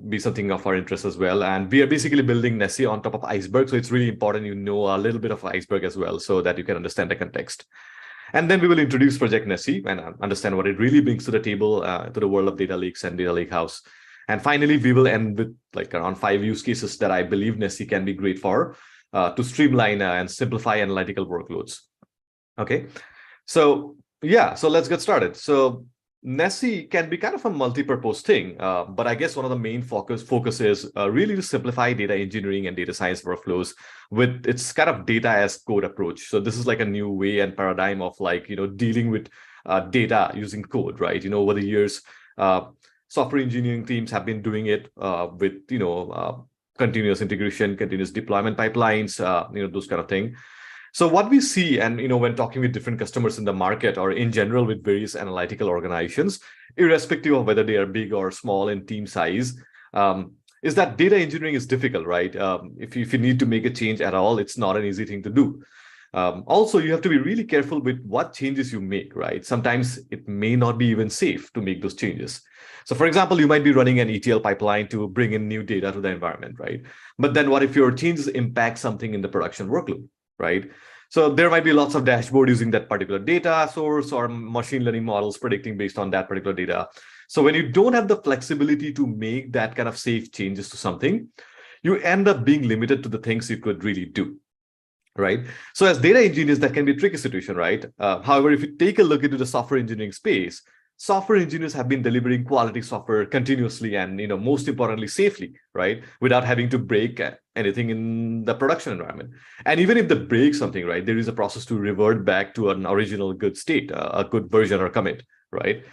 be something of our interest as well. And we are basically building Nessie on top of Iceberg. So it's really important you know a little bit of Iceberg as well so that you can understand the context. And then we will introduce Project Nessie and understand what it really brings to the table, to the world of data lakes and data lakehouse. And finally, we will end with like around 5 use cases that I believe Nessie can be great for to streamline and simplify analytical workloads. Okay, so yeah, so let's get started. So Nessie can be kind of a multi-purpose thing, but I guess one of the main focus is really to simplify data engineering and data science workflows with its kind of data as code approach. So this is like a new way and paradigm of like, dealing with data using code, right? Over the years, software engineering teams have been doing it with, continuous integration, continuous deployment pipelines, those kind of thing. So what we see, and when talking with different customers in the market or in general with various analytical organizations, irrespective of whether they are big or small in team size, is that data engineering is difficult, right? If you need to make a change at all, it's not an easy thing to do. Also, you have to be really careful with what changes you make, right? Sometimes it may not be even safe to make those changes. So for example, you might be running an ETL pipeline to bring in new data to the environment, right? But then what if your changes impact something in the production workload, right? So there might be lots of dashboard using that particular data source or machine learning models predicting based on that particular data. So when you don't have the flexibility to make that kind of safe changes to something, you end up being limited to the things you could really do. Right. So as data engineers, that can be a tricky situation, right? However, if you take a look into the software engineering space, software engineers have been delivering quality software continuously and, most importantly, safely, right? Without having to break anything in the production environment. And even if they break something, right, there is a process to revert back to an original good state, a good version or commit, right?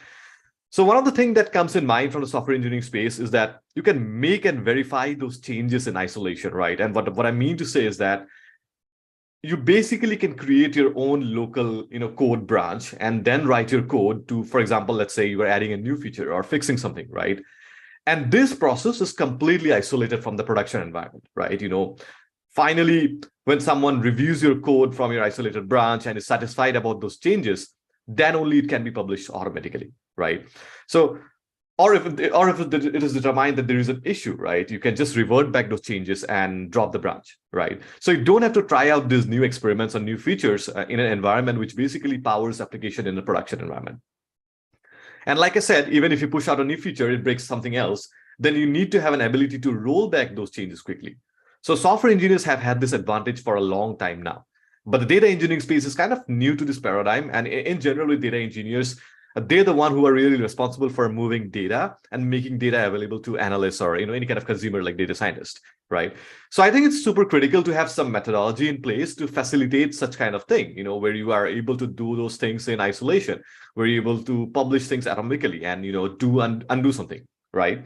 So one of the things that comes in mind from the software engineering space is that you can make and verify those changes in isolation, right? And what I mean to say is that you basically can create your own local, code branch and then write your code to, for example, let's say you are adding a new feature or fixing something, right? And this process is completely isolated from the production environment, right? Finally, when someone reviews your code from your isolated branch and is satisfied about those changes, then only it can be published automatically, right? So or if it is determined that there is an issue, right, you can just revert back those changes and drop the branch, right? So you don't have to try out these new experiments or new features in an environment which basically powers application in a production environment. And like I said, even if you push out a new feature, it breaks something else, then you need to have an ability to roll back those changes quickly. So software engineers have had this advantage for a long time now. But the data engineering space is kind of new to this paradigm. And in general, with data engineers, they're the one who are really responsible for moving data and making data available to analysts or any kind of consumer like data scientist, right? So I think it's super critical to have some methodology in place to facilitate such kind of thing, where you are able to do those things in isolation, where you're able to publish things atomically and do and undo something, right?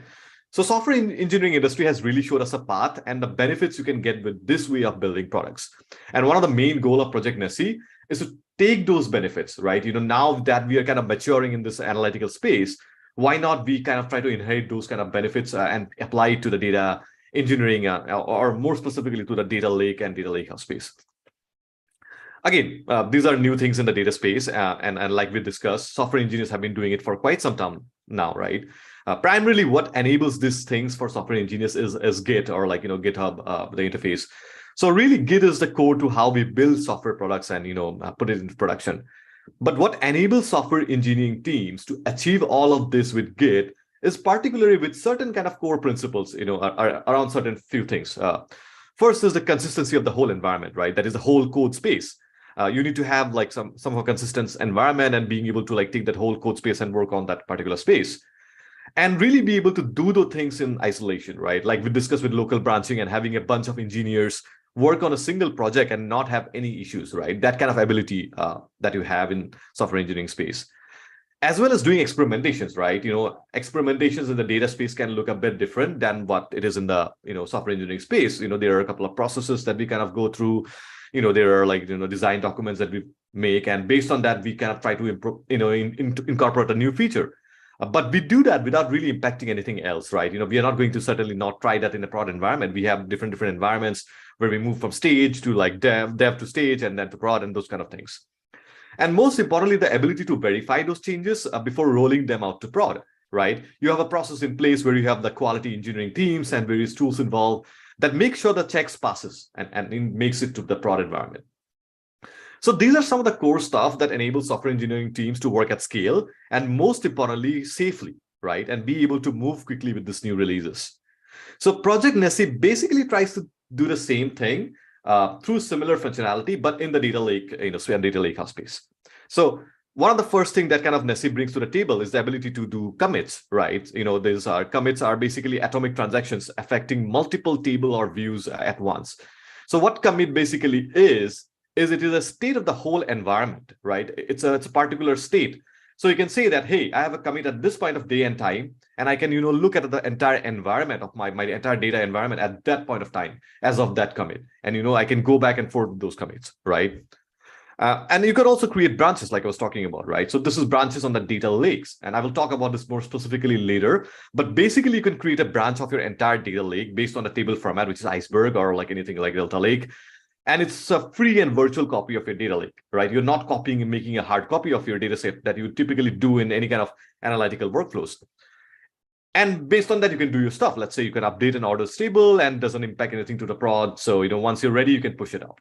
So software engineering industry has really showed us a path and the benefits you can get with this way of building products. And one of the main goal of Project Nessie is to take those benefits, right? Now that we are kind of maturing in this analytical space, why not we kind of try to inherit those kind of benefits and apply it to the data engineering or more specifically to the data lake and data lakehouse space. Again, these are new things in the data space. And like we discussed, software engineers have been doing it for quite some time now, right? Primarily what enables these things for software engineers is Git or GitHub, the interface. So really Git is the core to how we build software products and put it into production. But what enables software engineering teams to achieve all of this with Git is particularly with certain kind of core principles, around certain few things. First is the consistency of the whole environment, right? That is the whole code space. You need to have like some of a consistent environment and being able to like take that whole code space and work on that particular space. And really be able to do those things in isolation, right? Like we discussed with local branching and having a bunch of engineers work on a single project and not have any issues, right? That kind of ability that you have in software engineering space. As well as doing experimentations, right? Experimentations in the data space can look a bit different than what it is in the, software engineering space. There are a couple of processes that we kind of go through. There are like, design documents that we make. And based on that, we kind of try to improve, incorporate a new feature. But we do that without really impacting anything else, right? We are not going to certainly not try that in a prod environment. We have different environments where we move from stage to like dev to stage and then to prod and those kind of things. And most importantly, the ability to verify those changes before rolling them out to prod, right? You have a process in place where you have the quality engineering teams and various tools involved that make sure the checks passes and it makes it to the prod environment. So these are some of the core stuff that enables software engineering teams to work at scale and most importantly, safely, right? And be able to move quickly with these new releases. So Project Nessie basically tries to do the same thing through similar functionality, but in the data lake, Swarm data lakehouse space. So one of the first thing that kind of Nessie brings to the table is the ability to do commits, right? These are commits are basically atomic transactions affecting multiple table or views at once. So what commit basically is it is a state of the whole environment, right? It's a particular state. So you can say that, hey, I have a commit at this point of day and time, and I can, look at the entire environment of my entire data environment at that point of time as of that commit. And, I can go back and forth with those commits, right? And you could also create branches like I was talking about, right? So this is branches on the data lakes. And I will talk about this more specifically later. But basically, you can create a branch of your entire data lake based on a table format, which is Iceberg or like anything like Delta Lake. And it's a free and virtual copy of your data lake, right? You're not copying and making a hard copy of your data set that you typically do in any kind of analytical workflows. And based on that, you can do your stuff. Let's say you can update an orders table and doesn't impact anything to the prod. So, once you're ready, you can push it out.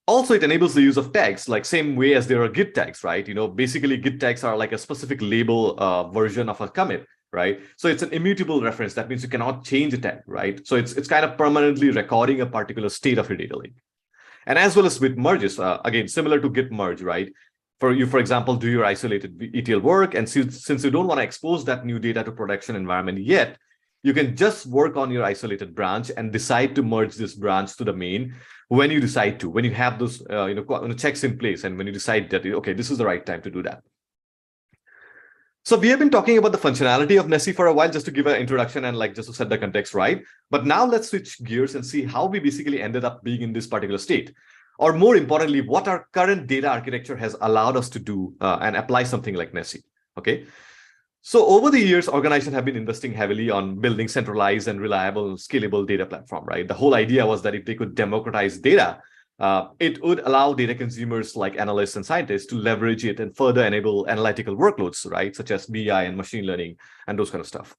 Also, it enables the use of tags, like same way as there are Git tags, right? Basically Git tags are like a specific label version of a commit, right? So it's an immutable reference. That means you cannot change a tag, right? So it's kind of permanently recording a particular state of your data lake. And as well as with merges, again, similar to Git merge, right? For example, do your isolated ETL work. And since you don't want to expose that new data to production environment yet, you can just work on your isolated branch and decide to merge this branch to the main when you decide to, when you have those checks in place and when you decide that, okay, this is the right time to do that. So we have been talking about the functionality of Nessie for a while, just to give an introduction and just to set the context right. But now let's switch gears and see how we basically ended up being in this particular state. Or more importantly, what our current data architecture has allowed us to do and apply something like Nessie, okay? So over the years, organizations have been investing heavily on building centralized and reliable and scalable data platform, right? The whole idea was that if they could democratize data, it would allow data consumers like analysts and scientists to leverage it and further enable analytical workloads, right? Such as BI and machine learning and those kind of stuff.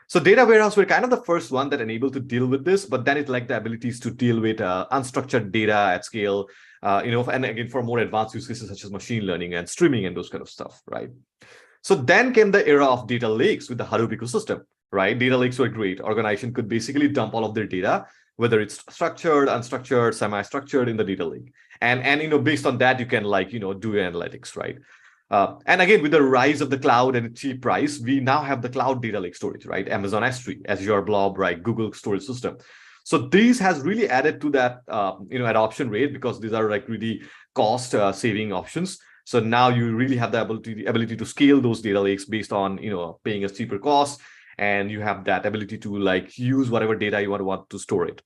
So data warehouse were kind of the first one that enabled to deal with this, but then it lacked the abilities to deal with unstructured data at scale, and again, for more advanced use cases such as machine learning and streaming and those kind of stuff, right? So then came the era of data lakes with the Hadoop ecosystem, right? Data lakes were great. Organization could basically dump all of their data, whether it's structured, unstructured, semi-structured in the data lake. And based on that, you can do analytics, right? And again, with the rise of the cloud and its cheap price, we now have the cloud data lake storage, right? Amazon S3, Azure Blob, right? Google storage system. So these has really added to that, adoption rate because these are like really cost saving options. So now you really have the ability to scale those data lakes based on, paying a cheaper cost. And you have that ability to use whatever data you want to store it.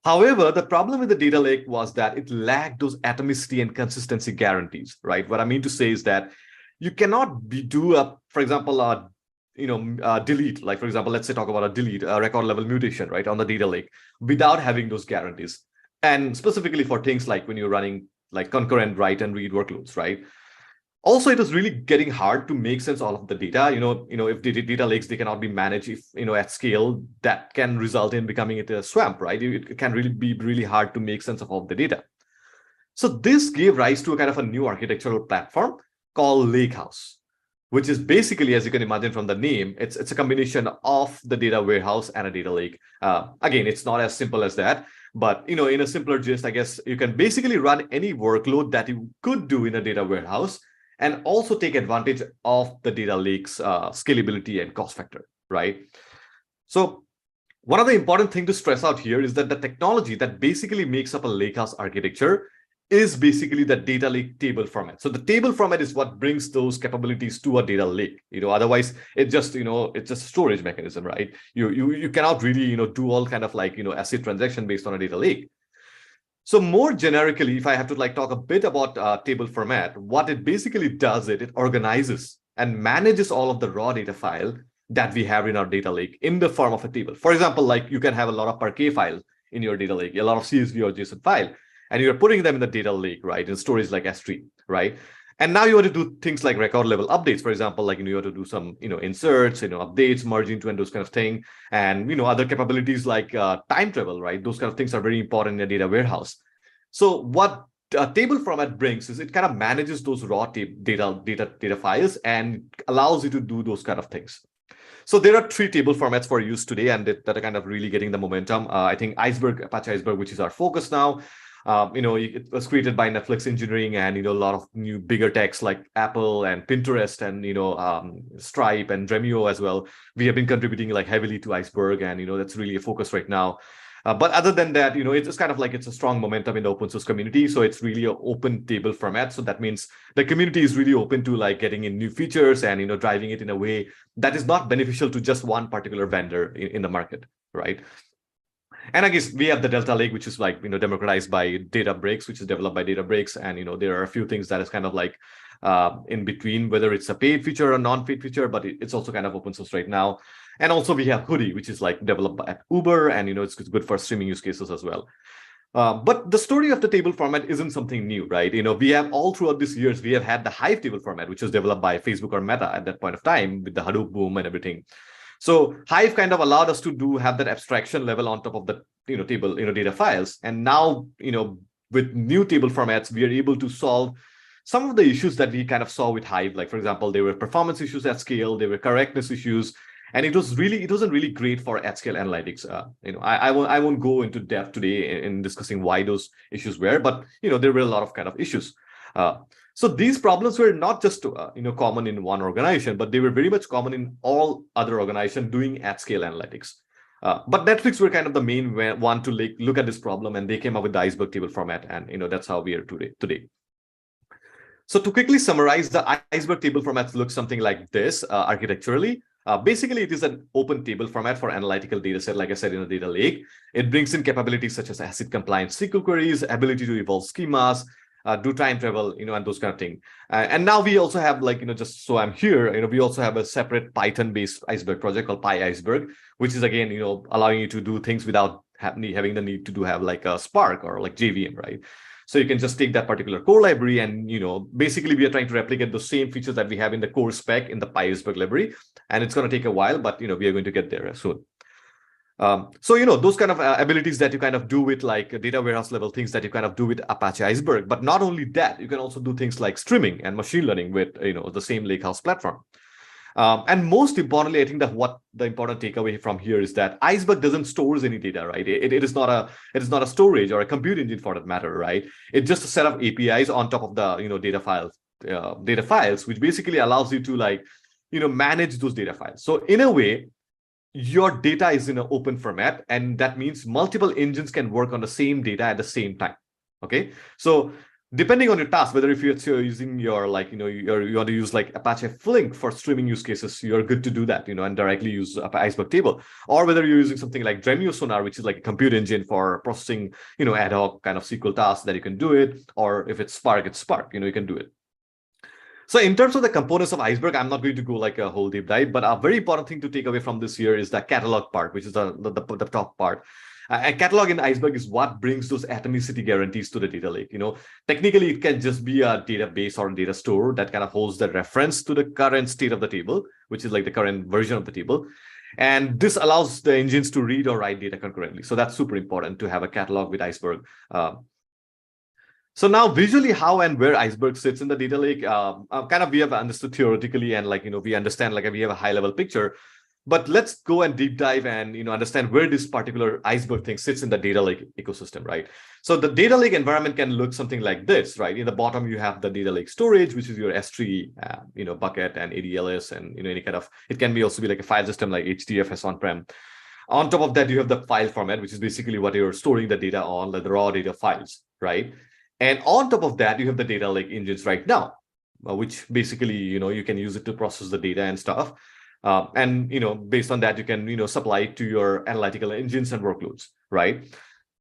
However, the problem with the data lake was that it lacked those atomicity and consistency guarantees, right? What I mean to say is that you cannot for example, delete, like, for example, let's say talk about a delete, a record level mutation, right, on the data lake without having those guarantees. And specifically for things like when you're running like concurrent write and read workloads, right? Also, it was really getting hard to make sense of all of the data. If the data lakes, they cannot be managed at scale, that can result in becoming a swamp, right? It can really be really hard to make sense of all the data. So this gave rise to a kind of a new architectural platform called Lakehouse, which is basically, as you can imagine from the name, it's a combination of the data warehouse and a data lake. Again, it's not as simple as that. But in a simpler gist, I guess you can basically run any workload that you could do in a data warehouse and also take advantage of the data lake's scalability and cost factor, right? So one of the important things to stress out here is that the technology that basically makes up a Lakehouse architecture is basically the data lake table format. So the table format is what brings those capabilities to a data lake. Otherwise it's just it's just a storage mechanism, right? You cannot really do all kind of ACID transaction based on a data lake. So more generically, if I have to talk a bit about table format, what it basically does it organizes and manages all of the raw data file that we have in our data lake in the form of a table. For example, you can have a lot of Parquet files in your data lake, a lot of CSV or JSON file, and you're putting them in the data lake, right, in storage like S3, right? And now you want to do things like record level updates, for example, like you want to do some inserts, updates, merging to and those kind of thing, and other capabilities like time travel, right? Those kind of things are very important in a data warehouse. So what a table format brings is it kind of manages those raw data files and allows you to do those kind of things. So there are 3 table formats for use today, and that are kind of really getting the momentum. I think Apache Iceberg, which is our focus now. It was created by Netflix engineering, and a lot of new bigger techs like Apple and Pinterest and Stripe and Dremio as well. We have been contributing like heavily to Iceberg, and that's really a focus right now. But other than that, it's just kind of like it's a strong momentum in the open source community. So it's really an open table format. So that means the community is really open to like getting in new features and driving it in a way that is not beneficial to just one particular vendor in the market, right? And I guess we have the Delta Lake, which is like democratized by Databricks, which is developed by Databricks, and there are a few things that is kind of like in between, whether it's a paid feature or non-paid feature, but it's also kind of open source right now. And also we have Hoodie, which is like developed at Uber, and it's good for streaming use cases as well. But the story of the table format isn't something new, right? We have all throughout these years, we have had the Hive table format, which was developed by Facebook or Meta at that point of time with the Hadoop boom and everything. So Hive kind of allowed us to have that abstraction level on top of the table data files. And now with new table formats, we are able to solve some of the issues that we kind of saw with Hive. Like for example, there were performance issues at scale, there were correctness issues, and it wasn't really great for at scale analytics. I won't go into depth today in discussing why those issues were, but there were a lot of kind of issues. So these problems were not just common in one organization, but they were very much common in all other organizations doing at scale analytics. But Netflix were kind of the main one to look at this problem, and they came up with the Iceberg table format, and that's how we are today. So to quickly summarize, the Iceberg table format looks something like this architecturally. Basically, it is an open table format for analytical data set, like I said, in a data lake. It brings in capabilities such as ACID compliant SQL queries, ability to evolve schemas, do time travel, and those kind of thing. And now we also have just so I'm here, we also have a separate Python-based Iceberg project called PyIceberg, which is again, allowing you to do things without having the need to have like a Spark or like JVM, right? So you can just take that particular core library and, basically we are trying to replicate the same features that we have in the core spec in the PyIceberg library. And it's going to take a while, but, we are going to get there soon. So, those kind of abilities that you kind of do with like data warehouse level things that you kind of do with Apache Iceberg. But not only that, you can also do things like streaming and machine learning with, the same Lakehouse platform. And most importantly, I think that what the important takeaway from here is that Iceberg doesn't store any data, right? It is not a storage or a compute engine for that matter, right? It's just a set of APIs on top of the data files, which basically allows you to manage those data files. So in a way, your data is in an open format, and that means multiple engines can work on the same data at the same time. Okay, so depending on your task, whether if you're using you want to use like Apache Flink for streaming use cases, you're good to do that, and directly use Iceberg table, or whether you're using something like Dremio Sonar, which is like a compute engine for processing, ad hoc kind of SQL tasks that you can do it, or if it's Spark, you can do it. So in terms of the components of Iceberg, I'm not going to go like a whole deep dive, but a very important thing to take away from this here is the catalog part, which is the top part. A catalog in Iceberg is what brings those atomicity guarantees to the data lake. Technically, it can just be a database or a data store that kind of holds the reference to the current state of the table, which is like the current version of the table. And this allows the engines to read or write data concurrently. So that's super important to have a catalog with Iceberg. So now visually how and where Iceberg sits in the data lake, kind of we have understood theoretically, and we understand we have a high level picture. But let's go and deep dive and understand where this particular Iceberg thing sits in the data lake ecosystem, right? So the data lake environment can look something like this, right? In the bottom, you have the data lake storage, which is your S3, bucket and ADLS, and any kind of, it can also be like a file system like HDFS on-prem. On top of that, you have the file format, which is basically what you're storing the data on, like the raw data files, right? And on top of that, you have the data lake engines right now, which basically, you can use it to process the data and stuff. And based on that, you can supply it to your analytical engines and workloads, right?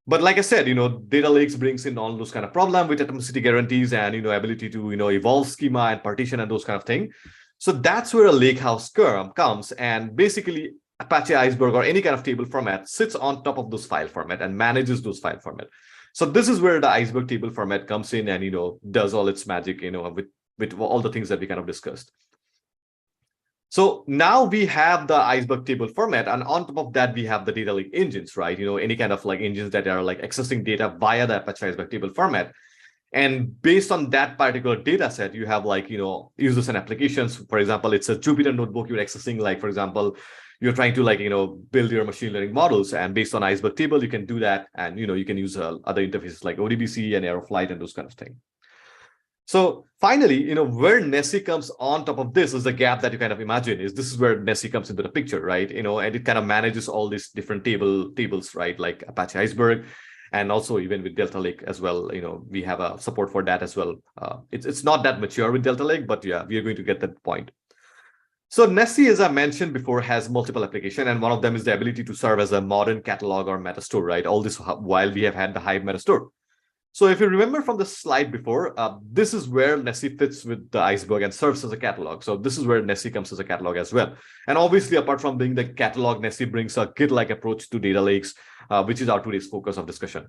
But like I said, data lakes brings in all those kind of problem with atomicity guarantees and ability to evolve schema and partition and those kind of thing. So that's where a Lakehouse comes, and basically Apache Iceberg or any kind of table format sits on top of those file format and manages those file format. So this is where the Iceberg table format comes in and does all its magic with with all the things that we kind of discussed. So now we have the Iceberg table format, and on top of that, we have the data lake engines, right? Any kind of like engines that are like accessing data via the Apache Iceberg table format. And based on that particular data set, you have like, users and applications. For example, it's a Jupyter notebook you're accessing, like, for example, you're trying to like, build your machine learning models, and based on Iceberg table, you can do that. And, you can use other interfaces like ODBC and Aeroflight and those kind of things. So finally, where Nessie comes on top of this is the gap that you kind of imagine this is where Nessie comes into the picture, right? And it kind of manages all these different tables, right? Like Apache Iceberg, and also even with Delta Lake as well. We have a support for that as well. It's not that mature with Delta Lake, but yeah, we are going to get that point. So Nessie, as I mentioned before, has multiple applications, and one of them is the ability to serve as a modern catalog or metastore, right? All this while we have had the Hive metastore. So if you remember from the slide before, this is where Nessie fits with the Iceberg and serves as a catalog. So this is where Nessie comes as a catalog as well. And obviously, apart from being the catalog, Nessie brings a Git-like approach to data lakes, which is our today's focus of discussion.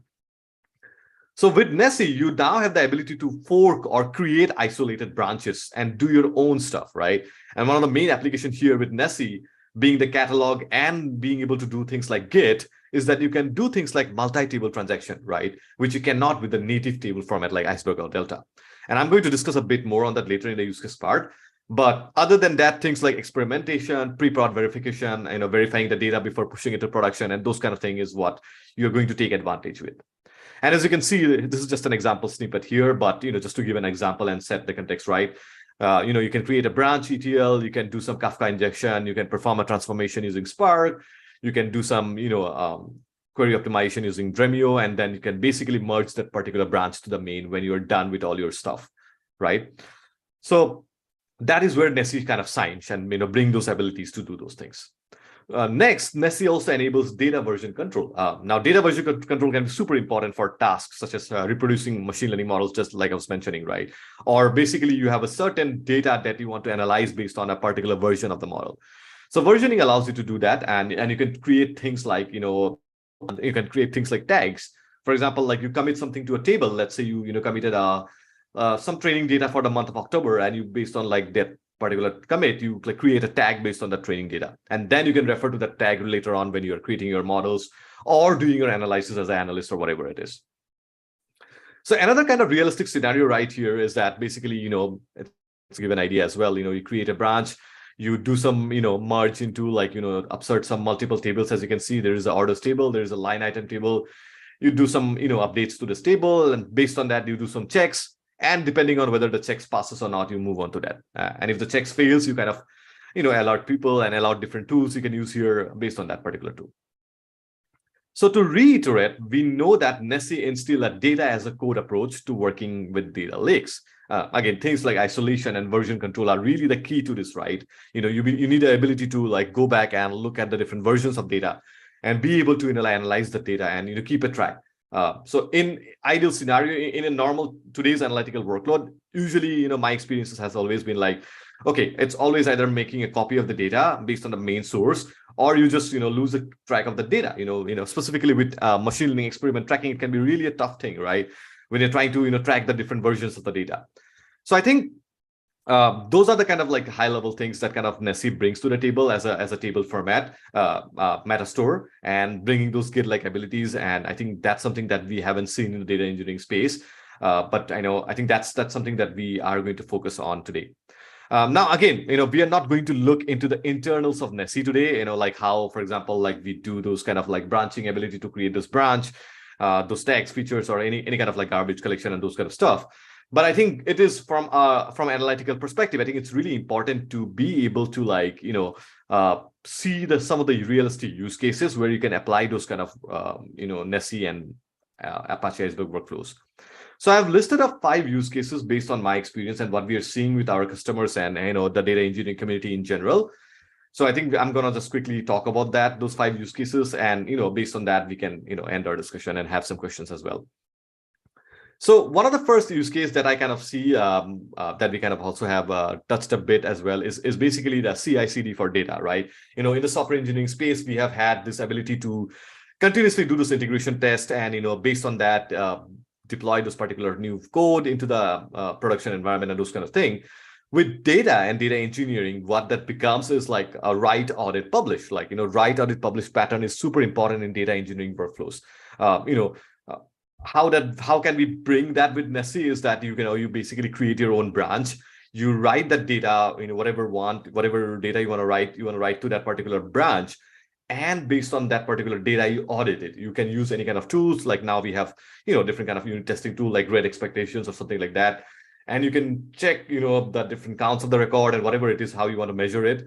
So with Nessie, you now have the ability to fork or create isolated branches and do your own stuff, right? And one of the main applications here with Nessie being the catalog and being able to do things like Git is that you can do things like multi-table transaction, right? Which you cannot with the native table format like Iceberg or Delta. And I'm going to discuss a bit more on that later in the use case part. But other than that, things like experimentation, pre-prod verification, verifying the data before pushing it to production, and those kind of thing is what you're going to take advantage with. And as you can see, this is just an example snippet here, but just to give an example and set the context right. You can create a branch ETL, you can do some Kafka injection, you can perform a transformation using Spark, you can do some query optimization using Dremio, and then you can basically merge that particular branch to the main when you're done with all your stuff, right? So that is where Nessie kind of shines and bring those abilities to do those things. Next, Nessie also enables data version control. Now, data version control can be super important for tasks such as reproducing machine learning models, just like I was mentioning, right? Or basically, you have a certain data that you want to analyze based on a particular version of the model. So versioning allows you to do that, and you can create things like tags. For example, like you commit something to a table. Let's say you committed some training data for the month of October, and you based on like that particular commit, you create a tag based on the training data. And then you can refer to that tag later on when you're creating your models or doing your analysis as an analyst or whatever it is. So another kind of realistic scenario right here is that basically, to give an idea as well, you create a branch, you do some, merge into upsert some multiple tables. As you can see, there is an orders table, there is a line item table. You do some, updates to this table, and based on that, you do some checks. And depending on whether the checks passes or not, you move on to that. And if the checks fails, you kind of, alert people and allow different tools you can use here based on that particular tool. So to reiterate, we know that Nessie instills a data as a code approach to working with data lakes. Again, things like isolation and version control are really the key to this, right? You need the ability to go back and look at the different versions of data and be able to analyze the data and keep a track. So in ideal scenario, in a normal today's analytical workload, usually, my experiences has always been like, okay, it's always either making a copy of the data based on the main source, or you just, lose a track of the data. Specifically with machine learning experiment tracking, it can be really a tough thing, right? When you're trying to, track the different versions of the data. So I think those are the kind of high level things that kind of Nessie brings to the table as a table format, metastore, and bringing those Git-like abilities. And I think that's something that we haven't seen in the data engineering space. But I think that's something that we are going to focus on today. Now, again, we are not going to look into the internals of Nessie today, like how, for example, we do those kind of branching ability to create this branch, those tags, features, or any kind of garbage collection and those kind of stuff. But I think it is from analytical perspective, I think it's really important to be able to see some of the realistic use cases where you can apply those kind of Nessie and Apache Iceberg workflows. So I've listed up 5 use cases based on my experience and what we are seeing with our customers and the data engineering community in general. So I think I'm gonna just quickly talk about those 5 use cases, and based on that we can end our discussion and have some questions as well. So one of the first use case that I kind of see that we kind of also have touched a bit as well is basically the CI/CD for data, right? In the software engineering space, we have had this ability to continuously do this integration test, and based on that, deploy those particular new code into the production environment and those kind of thing. With data and data engineering, what that becomes is like a write, audit, publish. Like, write, audit, publish pattern is super important in data engineering workflows. How can we bring that with Nessie is that you basically create your own branch. You write that data, whatever data you want to write to that particular branch. And based on that particular data, you audit it. You can use any kind of tools. Like now we have, different kind of unit testing tool like Red Expectations or something like that. And you can check, the different counts of the record and whatever it is, how you want to measure it.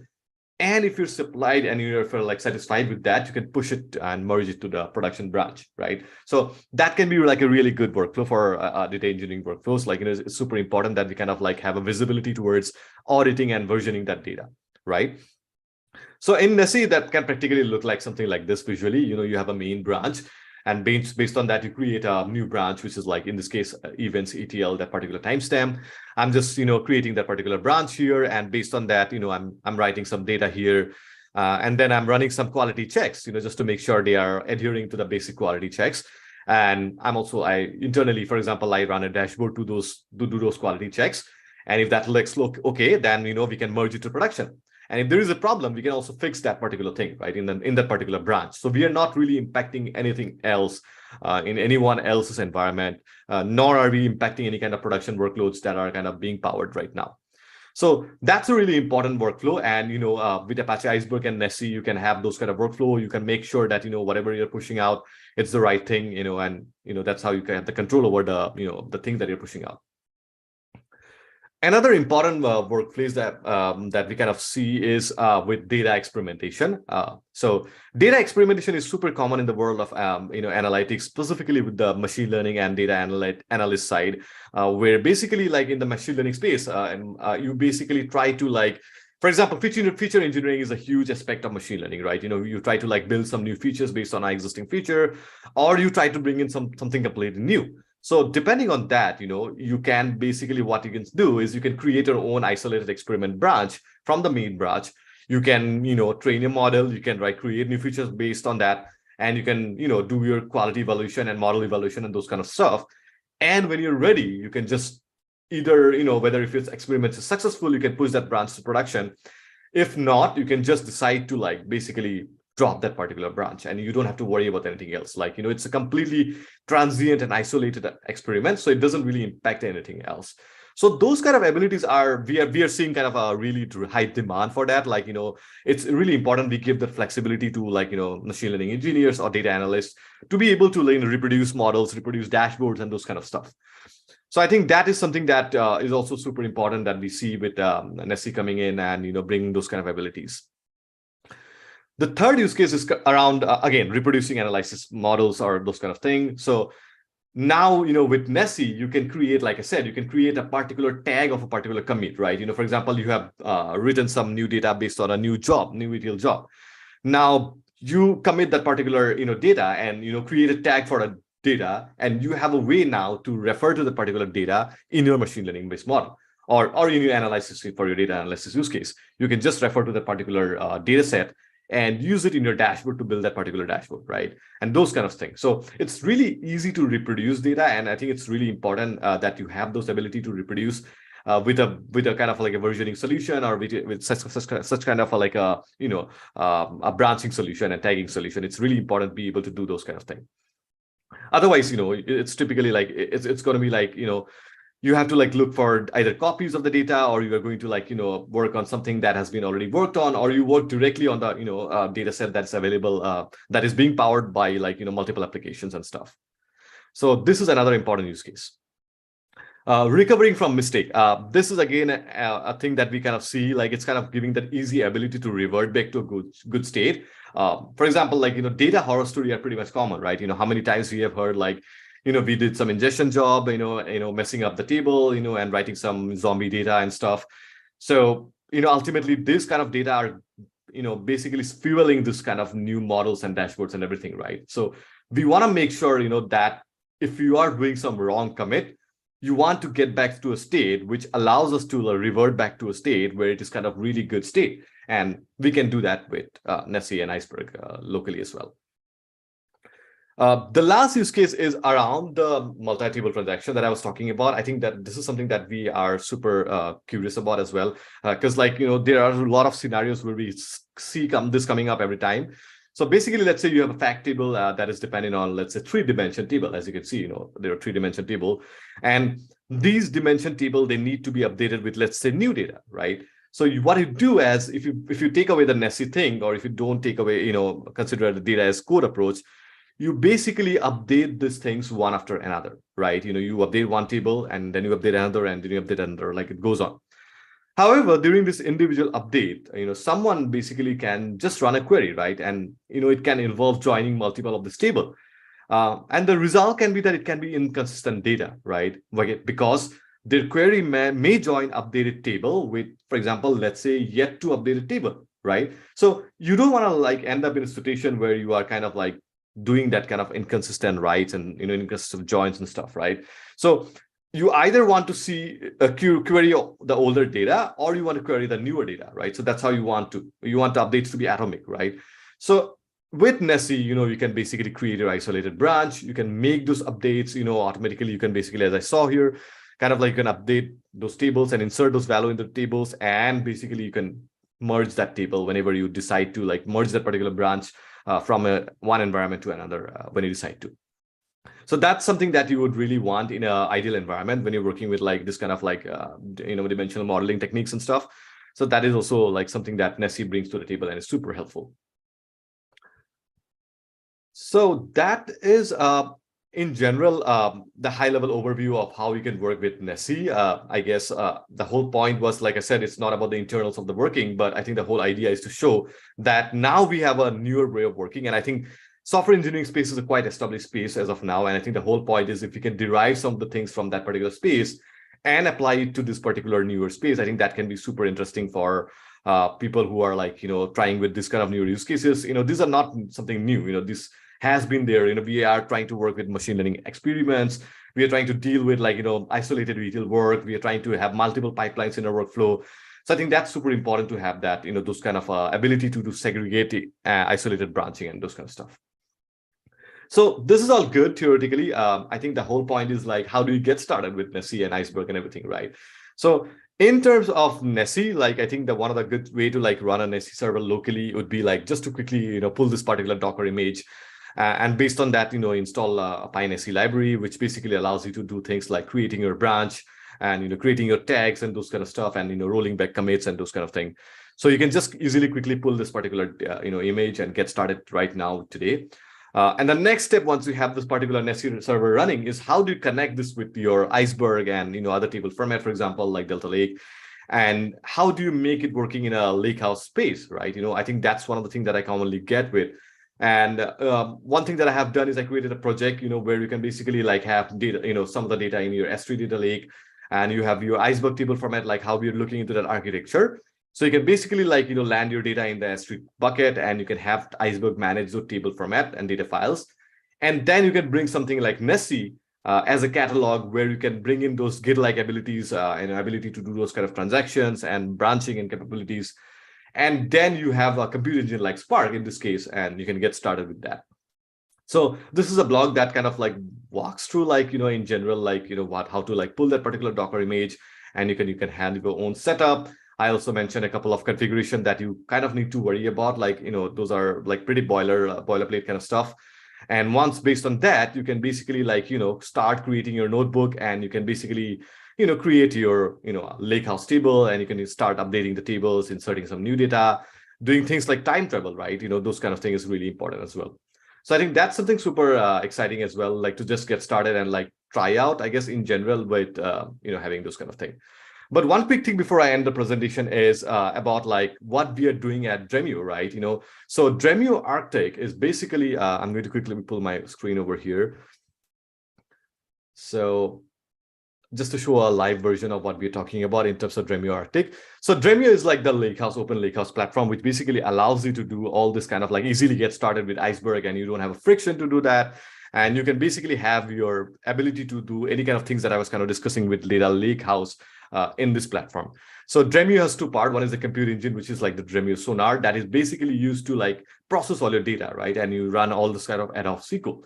And if you're supplied and if you're like satisfied with that, you can push it and merge it to the production branch, right? So that can be like a really good workflow for data engineering workflows. Like, it's super important that we kind of like have a visibility towards auditing and versioning that data, right? So in Nessie, that can practically look like something like this visually. You have a main branch, and based on that, you create a new branch, which is like, in this case, events ETL, that particular timestamp. I'm just, creating that particular branch here. And based on that, I'm writing some data here. And then I'm running some quality checks, just to make sure they are adhering to the basic quality checks. And internally, for example, I run a dashboard to do those quality checks. And if that looks okay, then, we can merge it to production. And if there is a problem, we can also fix that particular thing, right, in that particular branch. So we are not really impacting anything else in anyone else's environment, nor are we impacting any kind of production workloads that are kind of being powered right now. So that's a really important workflow. And, with Apache Iceberg and Nessie, you can have those kind of workflow. You can make sure that, whatever you're pushing out, it's the right thing, and, that's how you can have the control over the thing that you're pushing out. Another important workflows that we kind of see is with data experimentation. So data experimentation is super common in the world of analytics, specifically with the machine learning and data analyst side, where basically like in the machine learning space, you basically try to like, for example, feature engineering is a huge aspect of machine learning, right? You try to like build some new features based on an existing feature, or you try to bring in something completely new. So depending on that, you can basically, what you can do is you can create your own isolated experiment branch from the main branch. You can, train your model, you can create new features based on that. And you can, do your quality evaluation and model evaluation and those kind of stuff. And when you're ready, you can just either, whether if your experiment is successful, you can push that branch to production. If not, you can just decide to like basically drop that particular branch, and you don't have to worry about anything else. Like, it's a completely transient and isolated experiment, so it doesn't really impact anything else. So those kind of abilities we are seeing kind of a really high demand for that. Like, it's really important we give that flexibility to like, machine learning engineers or data analysts to be able to reproduce models, reproduce dashboards, and those kind of stuff. So I think that is something that is also super important that we see with Nessie coming in and, bringing those kind of abilities. The third use case is around, again, reproducing analysis models or those kind of things. So now, with Nessie, you can create, like I said, you can create a particular tag of a particular commit, right? For example, you have written some new data based on a new ETL job. Now you commit that particular, data and, create a tag for a data, and you have a way now to refer to the particular data in your machine learning based model or in your analysis for your data analysis use case. You can just refer to the particular data set and use it in your dashboard to build that particular dashboard, right? And those kind of things. So it's really easy to reproduce data, and I think it's really important that you have those ability to reproduce with a kind of like a versioning solution, or with such kind of like a a branching solution and tagging solution. It's really important to be able to do those kind of things. Otherwise, it's typically like it's going to be like you have to like look for either copies of the data, or you are going to like work on something that has been already worked on, or you work directly on the data set that's available that is being powered by like multiple applications and stuff. So this is another important use case. Recovering from mistake. This is again a thing that we kind of see, like it's kind of giving that easy ability to revert back to a good state. For example, like data horror story are pretty much common, right? How many times we have heard like we did some ingestion job, messing up the table, and writing some zombie data and stuff. So, ultimately this kind of data are, basically fueling this kind of new models and dashboards and everything, right? So we want to make sure, that if you are doing some wrong commit, you want to get back to a state which allows us to revert back to a state where it is kind of really good state. And we can do that with Nessie and Iceberg locally as well. The last use case is around the multi-table transaction that I was talking about. I think that this is something that we are super curious about as well, because there are a lot of scenarios where we see this coming up every time. So basically, let's say you have a fact table that is dependent on, let's say, three-dimension table. As you can see, there are three-dimension table, and these dimension table, they need to be updated with, let's say, new data, right? So what you do as if you take away the Nessie thing, or if you don't take away, consider the data as code approach, you basically update these things one after another, right? You update one table and then you update another and then you update another, like it goes on. However, during this individual update, someone basically can just run a query, right? And, it can involve joining multiple of this table. And the result can be that it can be inconsistent data, right? Because their query may join updated table with, for example, let's say yet to updated table, right? So you don't want to end up in a situation where you are kind of doing that kind of inconsistent writes and inconsistent joins and stuff, right? So you either want to see a query the older data, or you want to query the newer data, right? So that's how you want the updates to be atomic, right? So with Nessie, you can basically create your isolated branch. You can make those updates, automatically. You can basically, as I saw here, kind of you can update those tables and insert those value in the tables, and basically you can merge that table whenever you decide to merge that particular branch from one environment to another when you decide to. So that's something that you would really want in an ideal environment when you're working with this kind of dimensional modeling techniques and stuff. So that is also something that Nessie brings to the table and is super helpful. So that is in general the high level overview of how you can work with Nessie. I guess the whole point was, like I said, it's not about the internals of the working, but I think the whole idea is to show that now we have a newer way of working. And I think software engineering space is a quite established space as of now. And I think the whole point is if we can derive some of the things from that particular space and apply it to this particular newer space, I think that can be super interesting for people who are trying with this kind of newer use cases. These are not something new. This has been there. We are trying to work with machine learning experiments. We are trying to deal with isolated retail work. We are trying to have multiple pipelines in our workflow. So I think that's super important to have that, those kind of ability to segregate isolated branching and those kind of stuff. So this is all good theoretically. I think the whole point is how do you get started with Nessie and Iceberg and everything, right? So in terms of Nessie, I think that one of the good way to run a Nessie server locally would be just to quickly pull this particular Docker image. And based on that, install a PyNessie library, which basically allows you to do things like creating your branch and creating your tags and those kind of stuff, and rolling back commits and those kind of thing. So you can just easily quickly pull this particular image and get started right now today. And the next step, once you have this particular Nessie server running, is how do you connect this with your Iceberg and other table format, for example, like Delta Lake, and how do you make it working in a Lakehouse space, right? I think that's one of the things that I commonly get with. And one thing that I have done is I created a project, where you can basically have data, some of the data in your S3 data lake, and you have your Iceberg table format, how we're looking into that architecture. So you can basically land your data in the S3 bucket, and you can have Iceberg manage the table format and data files. And then you can bring something like Nessie as a catalog where you can bring in those Git-like abilities and ability to do those kind of transactions and branching and capabilities. And then you have a compute engine like Spark in this case, and you can get started with that. So this is a blog that kind of walks through in general, how to pull that particular Docker image, and you can handle your own setup. I also mentioned a couple of configuration that you kind of need to worry about, those are pretty boilerplate kind of stuff. And once based on that, you can basically start creating your notebook, and you can basically create your Lakehouse table, and you can start updating the tables, inserting some new data, doing things like time travel, right? Those kind of things is really important as well. So I think that's something super exciting as well, to just get started and try out, I guess, in general with having those kind of thing. But one quick thing before I end the presentation is about what we are doing at Dremio, right? So Dremio Arctic is basically, I'm going to quickly pull my screen over here. So just to show a live version of what we're talking about in terms of Dremio Arctic. So Dremio is the Lakehouse, open Lakehouse platform, which basically allows you to do all this kind of easily get started with Iceberg, and you don't have a friction to do that. And you can basically have your ability to do any kind of things that I was kind of discussing with Data Lakehouse in this platform. So Dremio has two parts. One is the compute engine, which is the Dremio Sonar that is basically used to process all your data, right? And you run all this kind of ad hoc SQL.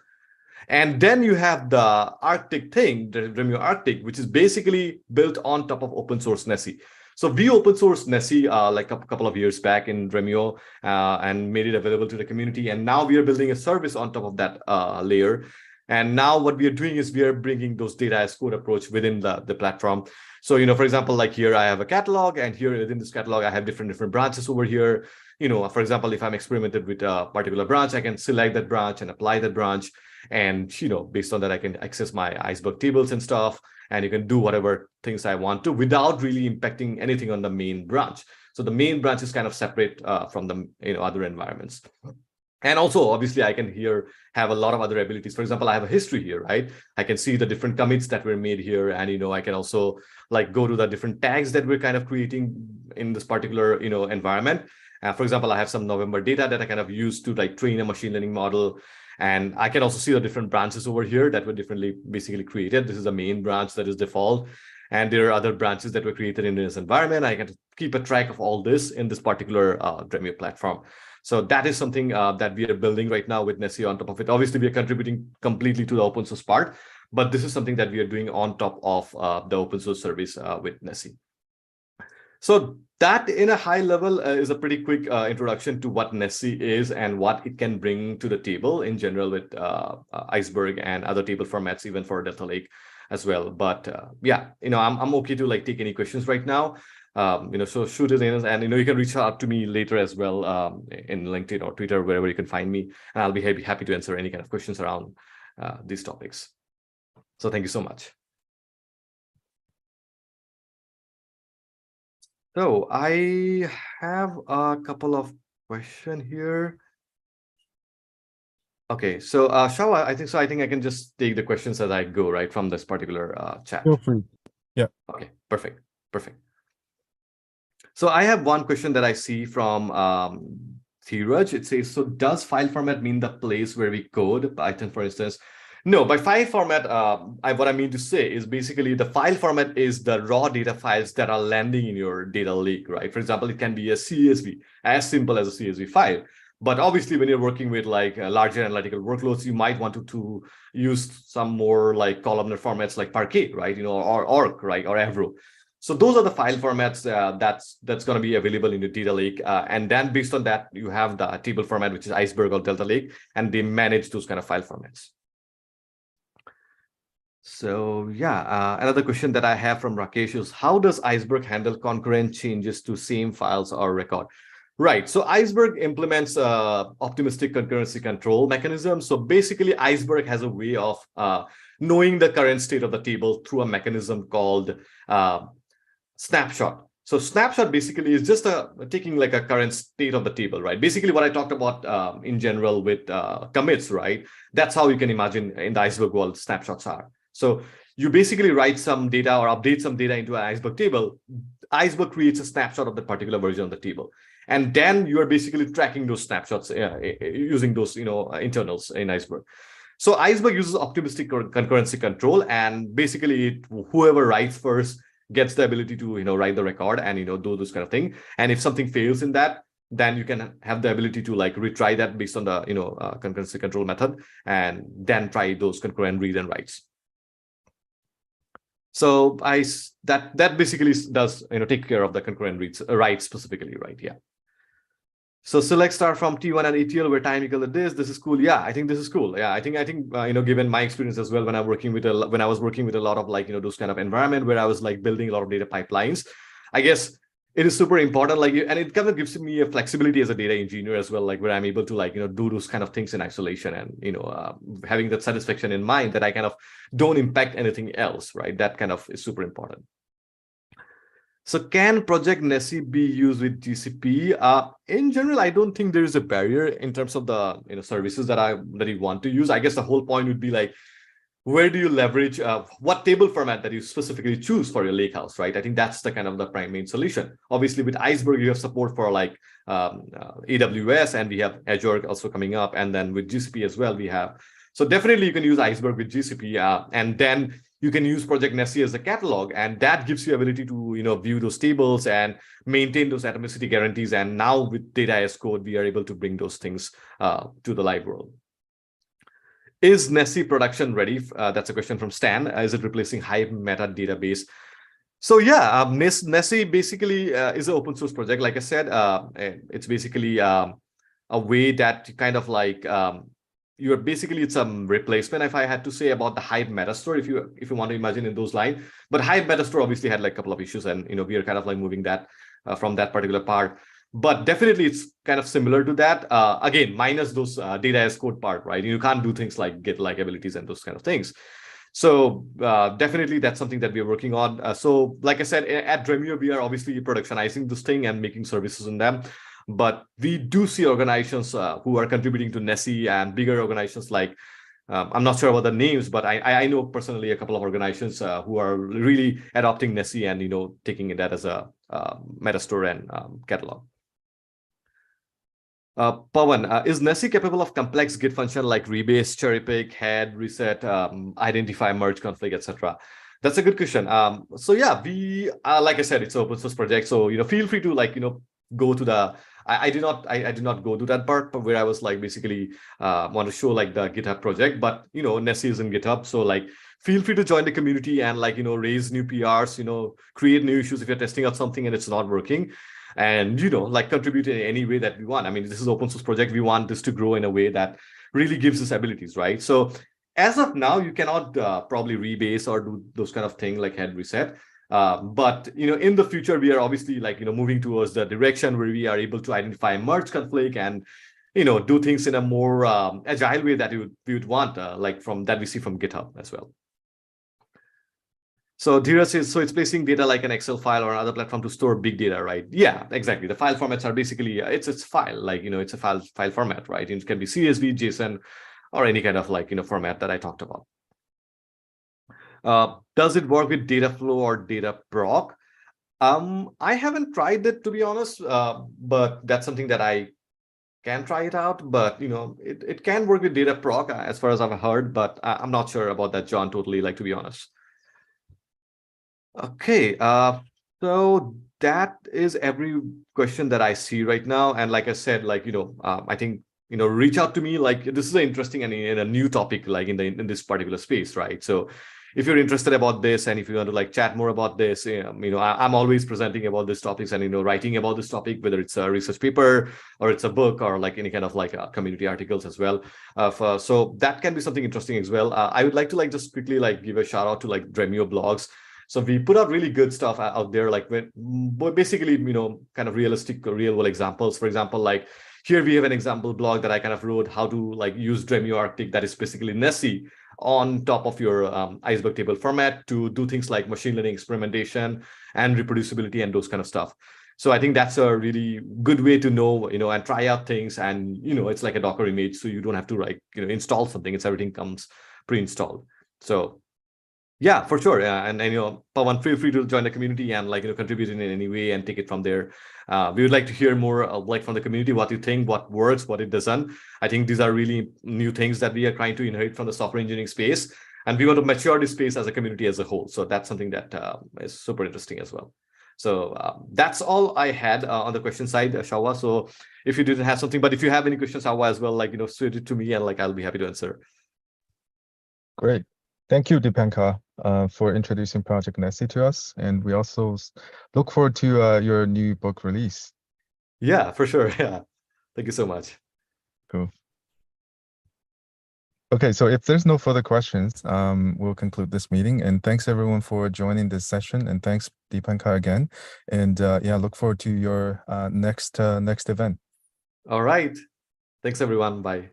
And then you have the Arctic thing, the Dremio Arctic, which is basically built on top of open source Nessie. So we open sourced Nessie like a couple of years back in Dremio and made it available to the community. And now we are building a service on top of that layer. And now what we are doing is we are bringing those data as code approach within the platform. So, for example, like here I have a catalog, and here within this catalog, I have different branches over here. For example, if I'm experimented with a particular branch, I can select that branch and apply that branch. And, based on that, I can access my Iceberg tables and stuff. And you can do whatever things I want to without really impacting anything on the main branch. So the main branch is kind of separate from the other environments. And also, obviously, I can here have a lot of other abilities. For example, I have a history here, right? I can see the different commits that were made here. And, I can also like go to the different tags that we're kind of creating in this particular, environment. For example, I have some November data that I kind of use to like train a machine learning model. And I can also see the different branches over here that were differently basically created. This is the main branch that is default. And there are other branches that were created in this environment. I can keep a track of all this in this particular Dremio platform. So that is something that we are building right now with Nessie on top of it. Obviously, we are contributing completely to the open source part, but this is something that we are doing on top of the open source service with Nessie. So that in a high level is a pretty quick introduction to what Nessie is and what it can bring to the table in general with Iceberg and other table formats, even for Delta Lake as well. But yeah, I'm okay to like take any questions right now. So shoot it in, and you can reach out to me later as well in LinkedIn or Twitter, wherever you can find me, and I'll be happy to answer any kind of questions around these topics. So thank you so much. So I have a couple of questions here. Okay, so Shao, I think I can just take the questions as I go, right, from this particular chat. Feel free. Yeah. Okay, perfect. So I have one question that I see from Dheeraj. It says, so does file format mean the place where we code Python, for instance? No, by file format, what I mean to say is basically the file format is the raw data files that are landing in your data lake, right? For example, it can be a CSV, as simple as a CSV file. But obviously, when you're working with like larger analytical workloads, you might want to use some more like columnar formats like Parquet, right? Or Orc, right? Or Avro. So those are the file formats that's going to be available in the data lake. And then based on that, you have the table format, which is Iceberg or Delta Lake, and they manage those kind of file formats. So yeah, another question that I have from Rakesh is, how does Iceberg handle concurrent changes to same files or record? Right, so Iceberg implements optimistic concurrency control mechanism. So basically, Iceberg has a way of knowing the current state of the table through a mechanism called snapshot. So snapshot basically is just taking like a current state of the table, right? Basically what I talked about in general with commits, right? That's how you can imagine in the Iceberg world snapshots are. So you basically write some data or update some data into an Iceberg table. Iceberg creates a snapshot of the particular version of the table. And then you are basically tracking those snapshots using those internals in Iceberg. So Iceberg uses optimistic concurrency control, and basically whoever writes first gets the ability to write the record and do this kind of thing. And if something fails in that, then you can have the ability to like retry that based on the concurrency control method, and then try those concurrent read and writes. So that basically does take care of the concurrent writes specifically, right? Yeah. So select star from T1 and ETL where time equal to this. This is cool. Yeah, I think this is cool. Yeah, I think given my experience as well when I was working with a lot of like those kind of environment where I was like building a lot of data pipelines, I guess it is super important. And it kind of gives me a flexibility as a data engineer as well, like where I'm able to like do those kind of things in isolation and having that satisfaction in mind that I kind of don't impact anything else, right? That kind of is super important. So can Project Nessie be used with GCP? In general, I don't think there is a barrier in terms of the services that you want to use. I guess the whole point would be like, where do you leverage what table format that you specifically choose for your Lakehouse, right? I think that's the kind of the prime main solution. Obviously, with Iceberg, you have support for like AWS, and we have Azure also coming up, and then with GCP as well we have. So definitely you can use Iceberg with GCP, and then you can use Project Nessie as a catalog, and that gives you ability to view those tables and maintain those atomicity guarantees. And now with data as code, we are able to bring those things to the live world. Is Nessie production ready? That's a question from Stan. Is it replacing Hive meta database? So yeah, Nessie basically is an open source project. Like I said, it's basically a way that kind of like you're basically, it's a replacement, if I had to say, about the Hive Metastore, if you want to imagine in those lines. But Hive Metastore obviously had like a couple of issues, and we are kind of like moving that from that particular part. But definitely it's kind of similar to that. Again, minus those data as code part, right? You can't do things like Git-like abilities and those kind of things. So definitely that's something that we are working on. So like I said, at Dremio, we are obviously productionizing this thing and making services in them. But we do see organizations who are contributing to Nessie, and bigger organizations like, I'm not sure about the names, but I know personally a couple of organizations who are really adopting Nessie and taking that as a metastore and catalog. Pawan, is Nessie capable of complex Git function like rebase, cherry pick, head, reset, identify, merge, conflict, etc.? That's a good question. So yeah, we like I said, it's an open source project. So feel free to go to the. I did not go to that part, but where I was like basically want to show like the GitHub project. But Nessie is in GitHub, so like feel free to join the community and raise new PRs, create new issues if you're testing out something and it's not working. And like contribute in any way that we want. I mean, this is open source project. We want this to grow in a way that really gives us abilities, right? So as of now, you cannot probably rebase or do those kind of thing like head reset. But in the future, we are obviously moving towards the direction where we are able to identify merge conflict and do things in a more agile way that we would want, like from that we see from GitHub as well. So Dhira says, so it's placing data like an Excel file or another platform to store big data, right? Yeah, exactly. The file formats are basically, it's file, like, it's a file format, right? It can be CSV, JSON, or any kind of format that I talked about. Does it work with Dataflow or Dataproc? I haven't tried it, to be honest, but that's something that I can try it out. But, it can work with Dataproc as far as I've heard, but I'm not sure about that, John, totally, to be honest. Okay, so that is every question that I see right now. And like I said, I think, reach out to me. Like, this is an interesting and a new topic, like in this particular space, right? So if you're interested about this, and if you want to chat more about this, I'm always presenting about these topics and, writing about this topic, whether it's a research paper or it's a book or any kind of community articles as well. So that can be something interesting as well. I would like to just quickly give a shout out to Dremio blogs. So we put out really good stuff out there, basically, kind of realistic, real world examples. For example, here we have an example blog that I kind of wrote how to use Dremio Arctic, that is basically Nessie, on top of your Iceberg table format to do things like machine learning experimentation and reproducibility and those kind of stuff. So I think that's a really good way to know, and try out things. And, it's like a Docker image, so you don't have to install something. It's everything comes pre-installed. So yeah, for sure. And Pawan, feel free to join the community and contribute in any way and take it from there. We would like to hear more from the community, what you think, what works, what it doesn't. I think these are really new things that we are trying to inherit from the software engineering space, and we want to mature this space as a community as a whole. So that's something that is super interesting as well. So that's all I had on the question side, Shawa. So if you didn't have something, but if you have any questions, Shawa, as well, shoot it to me, and I'll be happy to answer. Great. Thank you, Dipankar, for introducing Project Nessie to us. And we also look forward to your new book release. Yeah, for sure. Yeah. Thank you so much. Cool. Okay, so if there's no further questions, we'll conclude this meeting. And thanks everyone for joining this session. And thanks, Dipankar, again. And yeah, look forward to your next event. All right. Thanks, everyone. Bye.